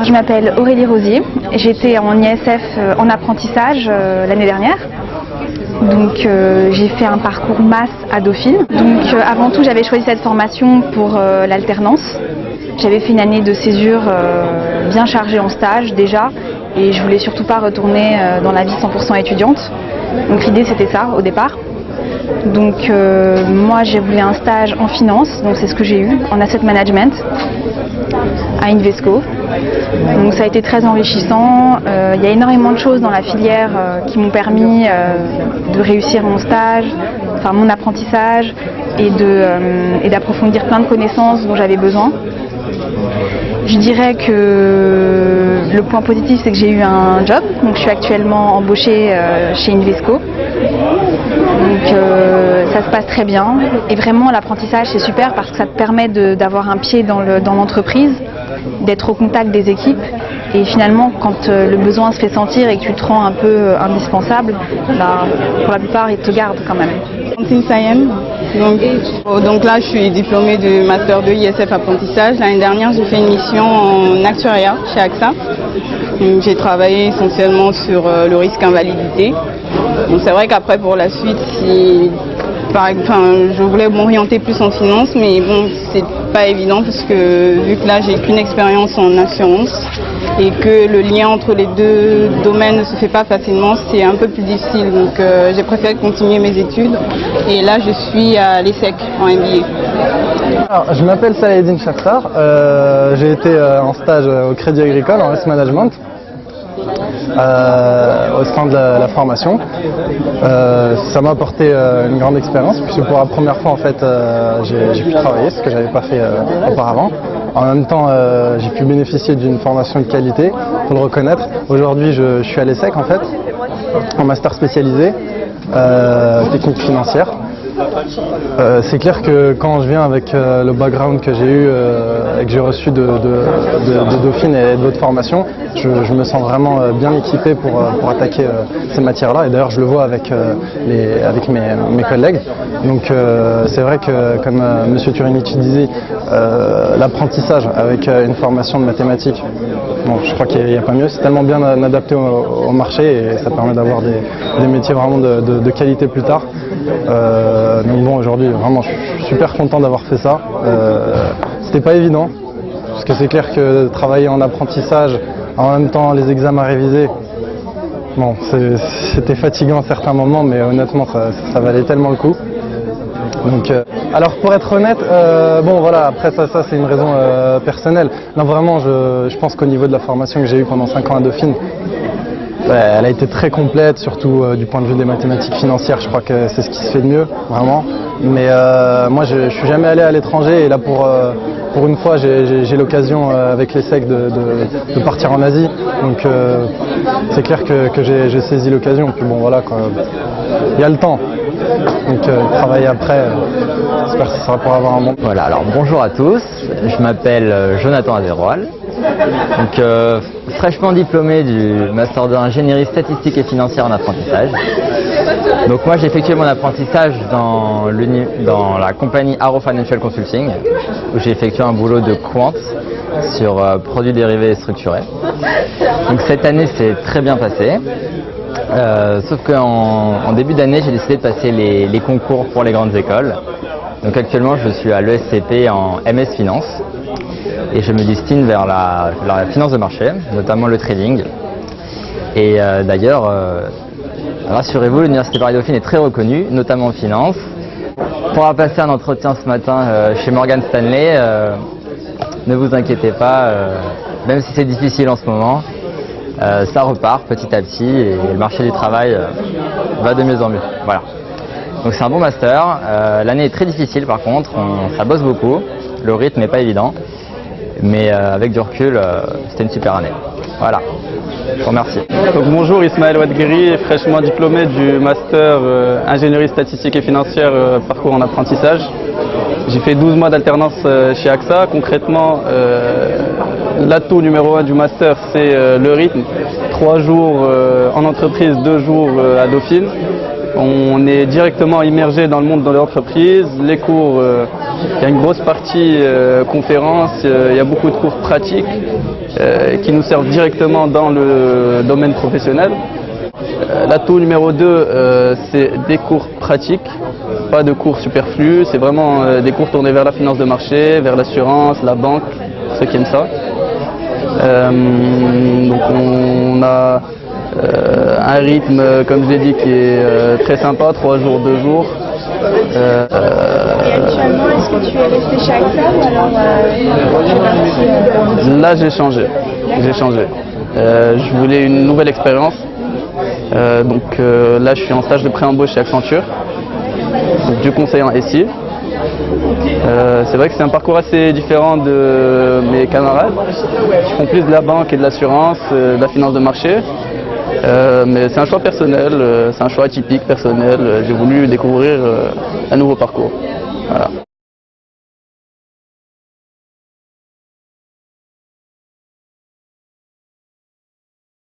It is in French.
Je m'appelle Aurélie Rosier, j'étais en ISF en apprentissage l'année dernière. Donc j'ai fait un parcours masse à Dauphine. Donc avant tout j'avais choisi cette formation pour l'alternance. J'avais fait une année de césure bien chargée en stage déjà et je voulais surtout pas retourner dans la vie 100% étudiante. Donc l'idée c'était ça au départ. Donc moi j'ai voulu un stage en finance, donc c'est ce que j'ai eu, en asset management à Invesco. Donc ça a été très enrichissant, il y a énormément de choses dans la filière qui m'ont permis de réussir mon stage, enfin mon apprentissage et d'approfondir plein de connaissances dont j'avais besoin. Je dirais que le point positif c'est que j'ai eu un job, donc je suis actuellement embauchée chez Invesco. Donc ça se passe très bien et vraiment l'apprentissage c'est super parce que ça te permet d'avoir un pied dans l'entreprise, d'être au contact des équipes et finalement quand le besoin se fait sentir et que tu te rends un peu indispensable, bah, pour la plupart ils te gardent quand même. Donc là je suis diplômée du master 2 ISF apprentissage. L'année dernière j'ai fait une mission en actuariat chez AXA. J'ai travaillé essentiellement sur le risque invalidité. C'est vrai qu'après pour la suite, je voulais m'orienter plus en finance, mais bon, c'est pas évident parce que vu que là j'ai qu'une expérience en assurance et que le lien entre les deux domaines ne se fait pas facilement, c'est un peu plus difficile. Donc j'ai préféré continuer mes études et là je suis à l'ESSEC en MBA. Alors, je m'appelle Saladin Shakhtar, j'ai été en stage au Crédit Agricole en risk management. Au sein de la formation. Ça m'a apporté une grande expérience puisque pour la première fois en fait j'ai pu travailler, ce que j'avais pas fait auparavant. En même temps j'ai pu bénéficier d'une formation de qualité, faut le reconnaître. Aujourd'hui je suis à l'ESSEC en fait, en master spécialisé, technique financière. C'est clair que quand je viens avec le background que j'ai eu et que j'ai reçu de Dauphine et de votre formation, je me sens vraiment bien équipé pour attaquer ces matières-là. Et d'ailleurs, je le vois avec mes collègues. Donc c'est vrai que, comme M. Turinici disait, l'apprentissage avec une formation de mathématiques, bon, je crois qu'il n'y a pas mieux. C'est tellement bien adapté au marché et ça permet d'avoir des métiers vraiment de qualité plus tard. Donc bon, aujourd'hui, vraiment, je suis super content d'avoir fait ça. C'était pas évident, parce que c'est clair que travailler en apprentissage, en même temps les examens révisés, bon, c'était fatigant à certains moments, mais honnêtement, ça valait tellement le coup. Donc, alors pour être honnête, bon voilà, après ça c'est une raison personnelle. Non, vraiment, je pense qu'au niveau de la formation que j'ai eue pendant 5 ans à Dauphine, elle a été très complète, surtout du point de vue des mathématiques financières. Je crois que c'est ce qui se fait de mieux, vraiment. Mais moi, je suis jamais allé à l'étranger et là, pour une fois, j'ai l'occasion avec l'ESSEC de partir en Asie. Donc, c'est clair que j'ai saisi l'occasion. Puis bon, voilà, quoi. Il y a le temps. Donc, travailler après, j'espère que ça sera pour avoir un bon. Voilà. Alors, bonjour à tous. Je m'appelle Jonathan Azéroal. Donc, fraîchement diplômé du Master d'ingénierie statistique et financière en apprentissage. Donc moi j'ai effectué mon apprentissage dans la compagnie Arrow Financial Consulting où j'ai effectué un boulot de quant sur produits dérivés et structurés. Donc cette année s'est très bien passée, sauf qu'en début d'année j'ai décidé de passer les concours pour les grandes écoles. Donc actuellement je suis à l'ESCP en MS Finance. Et je me destine vers la finance de marché, notamment le trading. Et d'ailleurs, rassurez-vous, l'Université Paris-Dauphine est très reconnue, notamment en finance. On pourra passer un entretien ce matin chez Morgan Stanley. Ne vous inquiétez pas, même si c'est difficile en ce moment, ça repart petit à petit et le marché du travail va de mieux en mieux. Voilà. Donc c'est un bon master. L'année est très difficile par contre, ça bosse beaucoup, le rythme n'est pas évident. Mais avec du recul, c'était une super année. Voilà, je vous remercie. Donc, bonjour, Ismaël Ouadguiri, fraîchement diplômé du master ingénierie statistique et financière parcours en apprentissage. J'ai fait 12 mois d'alternance chez AXA. Concrètement, l'atout numéro 1 du master, c'est le rythme. 3 jours en entreprise, 2 jours à Dauphine. On est directement immergé dans le monde de l'entreprise. Les cours Il y a une grosse partie conférence, il y a beaucoup de cours pratiques qui nous servent directement dans le domaine professionnel. L'atout numéro 2, c'est des cours pratiques, pas de cours superflus, c'est vraiment des cours tournés vers la finance de marché, vers l'assurance, la banque, ceux qui aiment ça. Donc on a un rythme, comme je l'ai dit, qui est très sympa, 3 jours, 2 jours. Et actuellement, est-ce que tu es resté chez AXA ou alors Là, j'ai changé. Je voulais une nouvelle expérience. Donc là, je suis en stage de pré-embauche chez Accenture, donc du conseil en SI. C'est vrai que c'est un parcours assez différent de mes camarades qui font plus de la banque et de l'assurance, de la finance de marché. Mais c'est un choix personnel, c'est un choix atypique, personnel. J'ai voulu découvrir un nouveau parcours. Voilà.